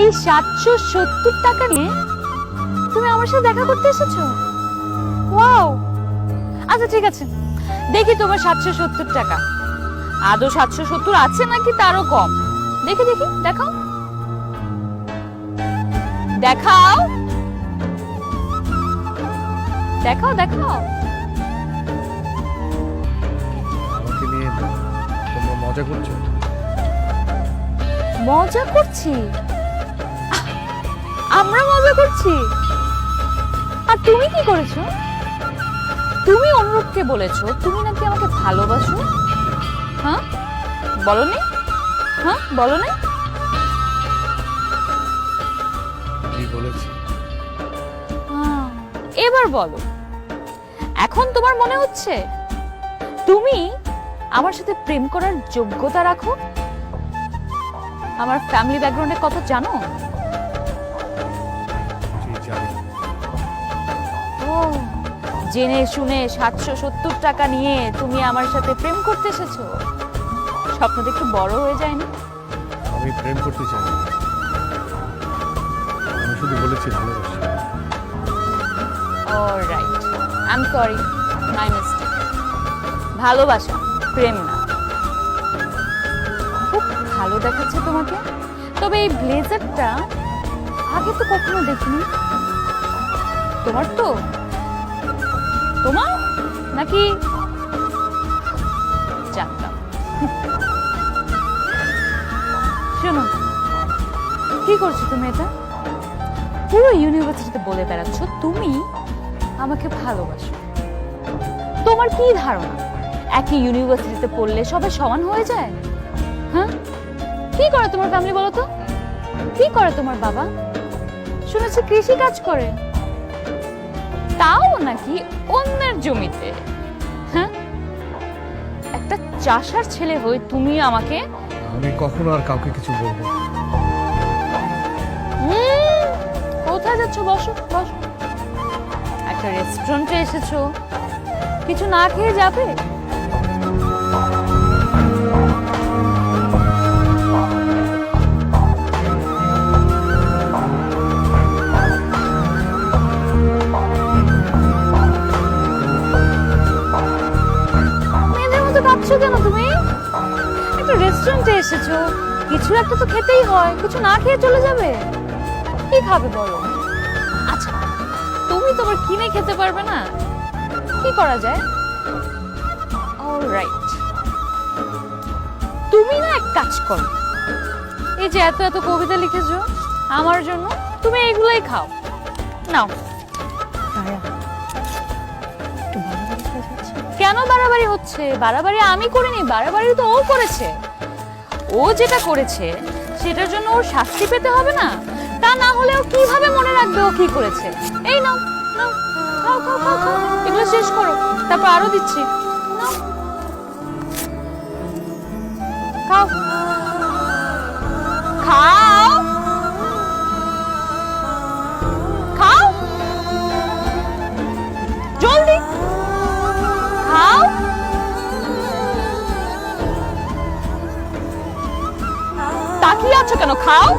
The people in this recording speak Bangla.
এই 770 টাকা নিয়ে তুমি আমার সাথে দেখা করতে এসেছো? ওয়াও, আচ্ছা ঠিক আছে, দেখি তোমার 770 টাকা আদৌ 770 আছে নাকি তারও কম। দেখি দেখি, দেখাও দেখাও দেখাও দেখাও। আমাকে নিয়ে তোমরা মজা করছো? মজা করছি? আমরা মজা করছি? আর তুমি কি করেছো? তুমি অনুরূপকে বলেছো তুমি নাকি আমাকে ভালোবাসো। হ্যাঁ বলনি? হ্যাঁ বলনি? কি বলেছি? এবার বলো, এখন তোমার মনে হচ্ছে তুমি আমার সাথে প্রেম করার যোগ্যতা রাখো? আমার ফ্যামিলি ব্যাকগ্রাউন্ডের কথা জানো? জি জানি। ও, জেনে শুনে 770 টাকা নিয়ে তুমি আমার সাথে প্রেম করতে এসেছো? স্বপ্নটা একটু বড় হয়ে যায় না? আমি প্রেম করতে চাই না। আমি শুধু বলেছি ভালোবাসি। Alright, I am sorry, my mistake. ভালোবাসা, প্রেম না। খুব ভালো দেখাচ্ছে তোমাকে, তবে এই ব্লেজারটা আগে তো কখনো দেখিনি। তোমার তো? তোমার নাকি? জানতাম। শোনো, কি করছো তুমি এটা? পুরো ইউনিভার্সিটিতে বলে বেড়াচ্ছ তুমি আমাকে ভালোবাসো। তোমার কি ধারণা একই ইউনিভার্সিটিতে পড়লে সবাই সমান হয়ে যায়? হ্যাঁ, কি করে তোমার ফ্যামিলি বলো তো? কি করে তোমার বাবা? শুনেছি কৃষি কাজ করে, তাও নাকি অন্যের জমিতে। হ্যাঁ, একটা চাষার ছেলে হয়ে তুমি আমাকে? আমি কখনো আর কাউকে কিছু বলবো না। কোথায় যাচ্ছ? বসো বসো। একটা রেস্টুরেন্টে এসেছো, কিছু না খেয়ে যাবে? মেয়েদের মতো কাঁদছো কেন তুমি? একটা রেস্টুরেন্টে এসেছো, কিছু একটা তো খেতেই হয়, কিছু না খেয়ে চলে যাবে? কি খাবে বলো? আচ্ছা, তুমি তোমার কিনে খেতে পারবে না? কি করা যায়? অলরাইট, তুমি না এক কাজ করো, এই যে এত এত কবিতা লিখেছো আমার জন্য, তুমি এগুলাই খাও। নাও। কেন বাড়াবাড়ি হচ্ছে? বাড়াবাড়ি আমি করিনি, বাড়াবাড়ি তো ও করেছে। ও যেটা করেছে সেটার জন্য ওর শাস্তি পেতে হবে না? তা না হলে ও কিভাবে মনে রাখবে ও কি করেছে? এই নাও নাও, খাও খাও খাও খাও, এগুলো শেষ করো, তারপর আরো দিচ্ছি। নাও, খাও খাও খাও, জলদি খাও। তাকিয়ে আছো কেন? খাও।